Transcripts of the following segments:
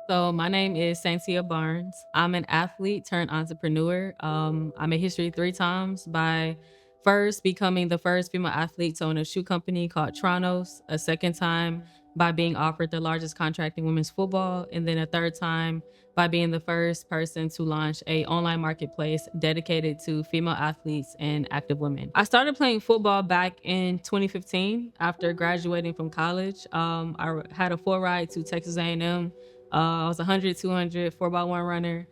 So my name is Santia Barnes. I'm an athlete turned entrepreneur. I made history three times by first becoming the first female athlete to own a shoe company called Tronos, a second time by being offered the largest contract in women's football, and then a third time by being the first person to launch a online marketplace dedicated to female athletes and active women. I started playing football back in 2015 after graduating from college. I had a full ride to Texas A&M. I was 100, 200, 4x1 runner.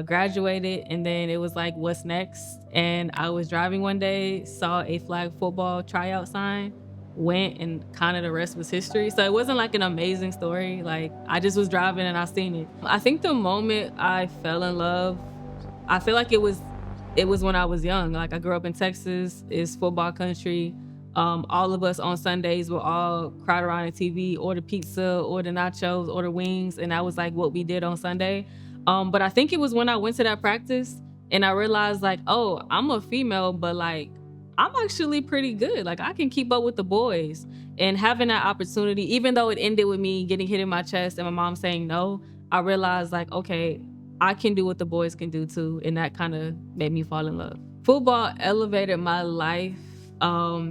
Graduated, and then it was like, what's next? And I was driving one day, saw a flag football tryout sign, went, and kind of the rest was history. So it wasn't like an amazing story. Like, I just was driving and I seen it. I think the moment I fell in love, I feel like it was when I was young. Like, I grew up in Texas, it's football country. All of us on Sundays would all crowd around the TV, order pizza, order nachos, order wings, and that was like what we did on Sunday. But I think it was when I went to that practice and I realized, like, oh, I'm a female, but like I'm actually pretty good. Like, I can keep up with the boys. And having that opportunity, even though it ended with me getting hit in my chest and my mom saying no, I realized, like, okay, I can do what the boys can do too. And that kind of made me fall in love. Football elevated my life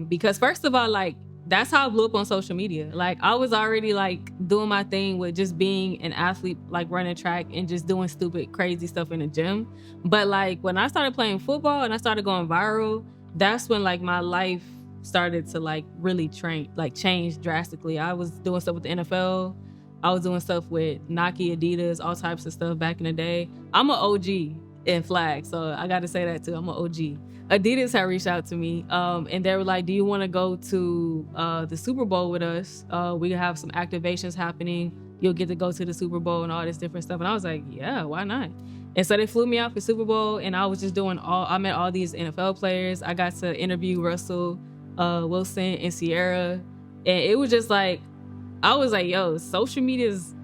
because first of all, like, that's how I blew up on social media. Like, I was already like doing my thing with just being an athlete, like running track and just doing stupid, crazy stuff in the gym. But like when I started playing football and I started going viral, that's when like my life started to like really change drastically. I was doing stuff with the NFL. I was doing stuff with Nike, Adidas, all types of stuff back in the day. I'm an OG in flag, so I got to say that too. I'm an OG. Adidas had reached out to me, and they were like, "Do you want to go to the Super Bowl with us? We have some activations happening. You'll get to go to the Super Bowl and all this different stuff." And I was like, "Yeah, why not?" And so they flew me out for Super Bowl, and I was just doing I met all these NFL players. I got to interview Russell Wilson and Sierra, and it was just like, I was like, "Yo, social media's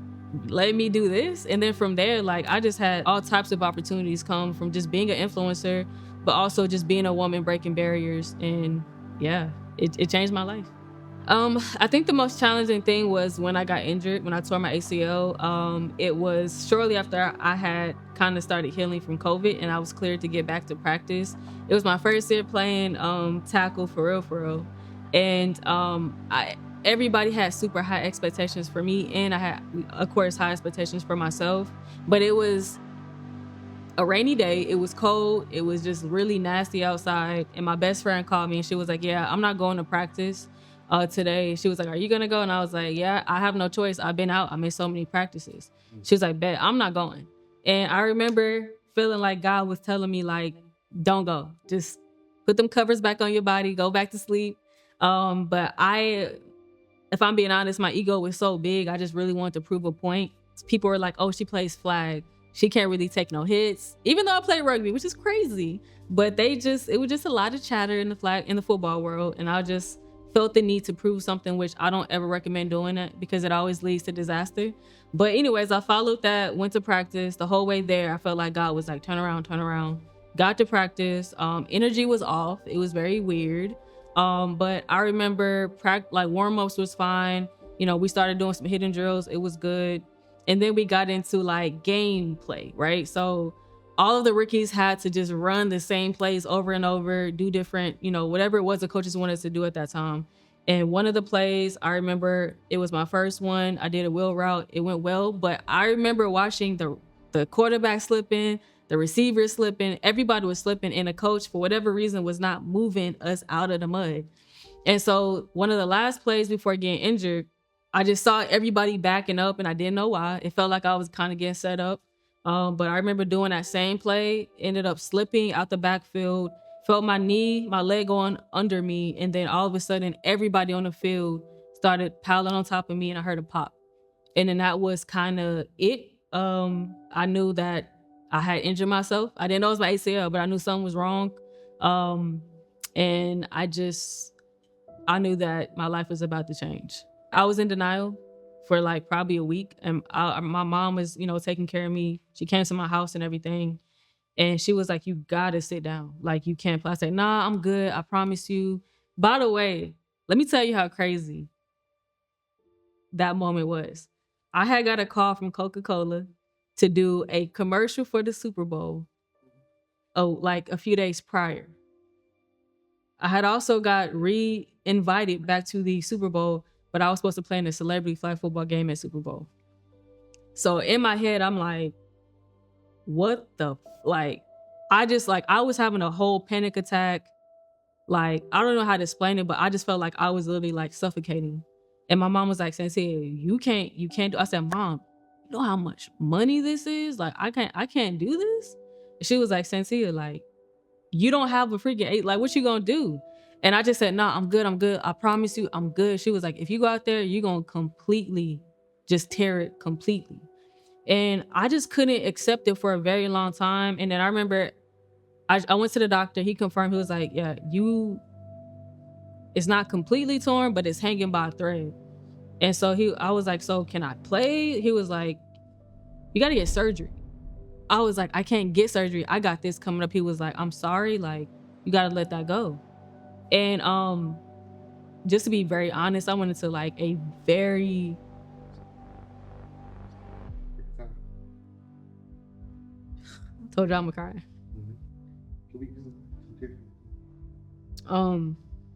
let me do this." And then from there, like, I just had all types of opportunities come from just being an influencer, but also just being a woman breaking barriers. And yeah, it changed my life. I think the most challenging thing was when I got injured, when I tore my ACL. It was shortly after I had kind of started healing from COVID and I was cleared to get back to practice. It was my first year playing tackle for real, for real. And everybody had super high expectations for me, and I had, of course, high expectations for myself. But it was a rainy day. It was cold. It was just really nasty outside. And my best friend called me and she was like, "Yeah, I'm not going to practice today." She was like, "Are you going to go?" And I was like, "Yeah, I have no choice. I've been out. I missed so many practices." She was like, "Bet, I'm not going." And I remember feeling like God was telling me, like, don't go. Just put them covers back on your body. Go back to sleep. But if I'm being honest, my ego was so big. I just really wanted to prove a point. People were like, "Oh, she plays flag. She can't really take no hits," even though I play rugby, which is crazy. But it was just a lot of chatter in the football world. And I just felt the need to prove something, which I don't ever recommend doing it because it always leads to disaster. But anyways, I followed that, went to practice. The whole way there, I felt like God was like, turn around, turn around. Got to practice. Energy was off. It was very weird. But I remember like warm-ups was fine. You know, we started doing some hidden drills. It was good. And then we got into like gameplay, right? So all of the rookies had to just run the same plays over and over, do different, whatever it was the coaches wanted us to do at that time. And one of the plays, I remember it was my first one. I did a wheel route. It went well, but I remember watching the quarterback slipping, the receiver slipping, everybody was slipping, and the coach, for whatever reason, was not moving us out of the mud. And so one of the last plays before getting injured, I just saw everybody backing up and I didn't know why. It felt like I was kind of getting set up. But I remember doing that same play, ended up slipping out the backfield, felt my leg going under me. And then all of a sudden, everybody on the field started piling on top of me and I heard a pop. And then that was kind of it. I knew that I had injured myself. I didn't know it was my ACL, but I knew something was wrong. And I knew that my life was about to change. I was in denial for like probably a week, and my mom was, taking care of me. She came to my house and everything, and she was like, "You gotta sit down. Like, you can't play." I said, "Nah, I'm good. I promise you." By the way, let me tell you how crazy that moment was. I had got a call from Coca-Cola to do a commercial for the Super Bowl, like a few days prior. I had also got re-invited back to the Super Bowl, but I was supposed to play in a celebrity flag football game at Super Bowl. So in my head, I'm like, what the like? I was having a whole panic attack. Like, I don't know how to explain it, but I just felt like I was literally like suffocating. And my mom was like, Sensei, you can't do. I said, Mom, you know how much money this is? Like, I can't do this. And she was like, Sensei, like, you don't have a freaking eight. Like, what you gonna do? And I just said, nah, I'm good. I promise you, I'm good. She was like, if you go out there, you're gonna completely just tear it completely. And I just couldn't accept it for a very long time. And then I remember I went to the doctor. He confirmed. He was like, yeah, it's not completely torn, but it's hanging by a thread. And so I was like, so can I play? He was like, you got to get surgery. I was like, I can't get surgery. I got this coming up. He was like, I'm sorry. Like, you got to let that go. And just to be very honest, I went into like a very told you I'm a cry.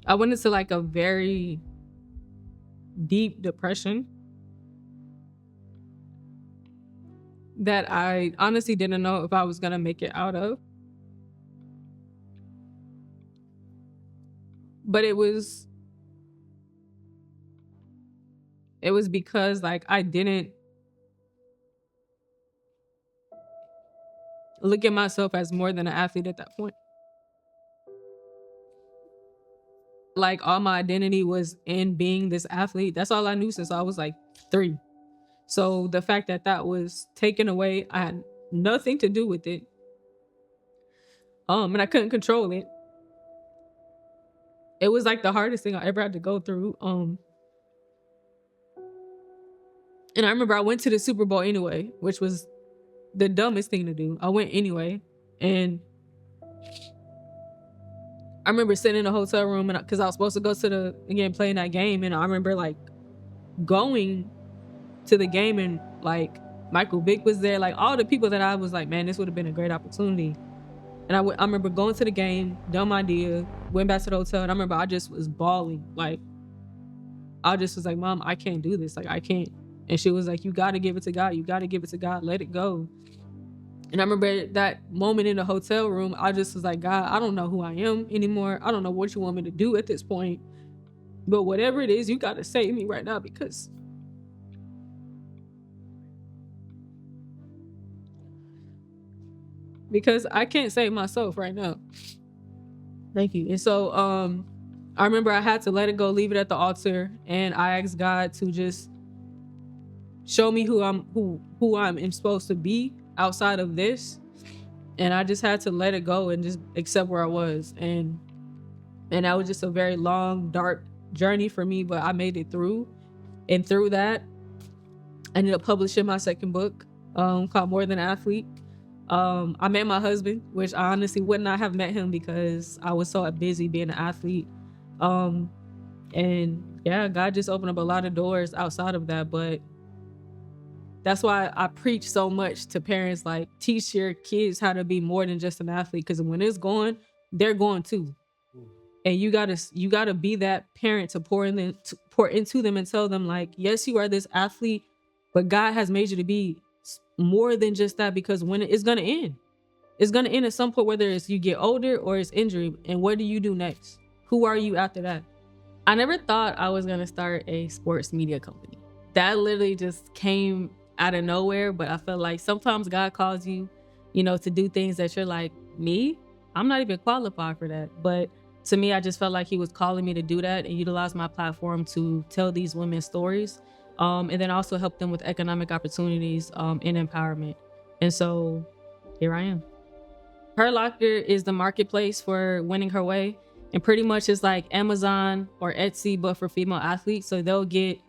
I went into like a very deep depression that I honestly didn't know if I was gonna make it out of. But it was because like I didn't look at myself as more than an athlete at that point. Like, all my identity was in being this athlete. That's all I knew since I was like 3. So the fact that that was taken away, I had nothing to do with it. And I couldn't control it. It was like the hardest thing I ever had to go through. And I remember I went to the Super Bowl anyway, which was the dumbest thing to do. I went anyway. And I remember sitting in a hotel room and because I was supposed to go to play in that game. And I remember like going to the game and like Michael Vick was there, like all the people that I was like, man, this would have been a great opportunity. And I remember going to the game, dumb idea, went back to the hotel, and I remember I just was bawling. Like, I just was like, Mom, I can't do this. Like, I can't. And she was like, you got to give it to God. You got to give it to God. Let it go. And I remember that moment in the hotel room, I just was like, God, I don't know who I am anymore. I don't know what you want me to do at this point. But whatever it is, you got to save me right now because I can't save myself right now. Thank you. And so I remember I had to let it go, leave it at the altar, and I asked God to just show me who I'm supposed to be outside of this. And I just had to let it go and just accept where I was. And that was just a very long, dark journey for me, but I made it through. And through that, I ended up publishing my second book called More Than an Athlete. I met my husband, which I honestly would not have met him because I was so busy being an athlete. And yeah, God just opened up a lot of doors outside of that. But that's why I preach so much to parents, like, teach your kids how to be more than just an athlete, because when it's going, they're going too. And you gotta be that parent to pour into them and tell them, like, yes, you are this athlete, but God has made you to be more than just that, because when it's gonna end. It's gonna end at some point, whether it's you get older or it's injury. And what do you do next? Who are you after that? I never thought I was gonna start a sports media company. That literally just came out of nowhere. But I feel like sometimes God calls you, to do things that you're like, me? I'm not even qualified for that. But to me, I just felt like he was calling me to do that and utilize my platform to tell these women's stories. And then also help them with economic opportunities and empowerment. And so here I am. Her Locker is the marketplace for Winning Her Way. And pretty much it's like Amazon or Etsy, but for female athletes. So they'll get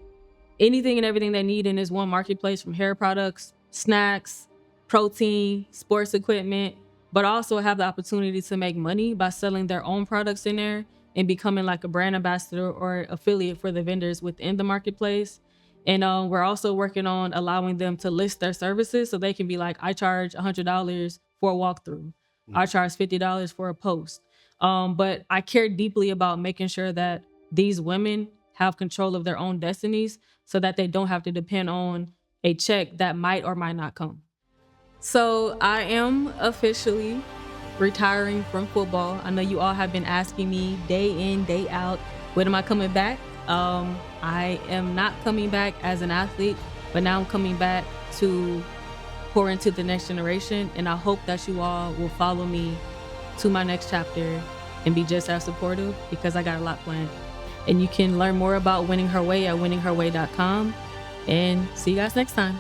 anything and everything they need in this one marketplace, from hair products, snacks, protein, sports equipment, but also have the opportunity to make money by selling their own products in there and becoming like a brand ambassador or affiliate for the vendors within the marketplace. And we're also working on allowing them to list their services so they can be like, I charge $100 for a walkthrough. I charge $50 for a post. But I care deeply about making sure that these women have control of their own destinies so that they don't have to depend on a check that might or might not come. So I am officially retiring from football. I know you all have been asking me day in, day out, when am I coming back? I am not coming back as an athlete, but now I'm coming back to pour into the next generation. And I hope that you all will follow me to my next chapter and be just as supportive, because I got a lot planned. And you can learn more about Winning Her Way at winningherway.com. And see you guys next time.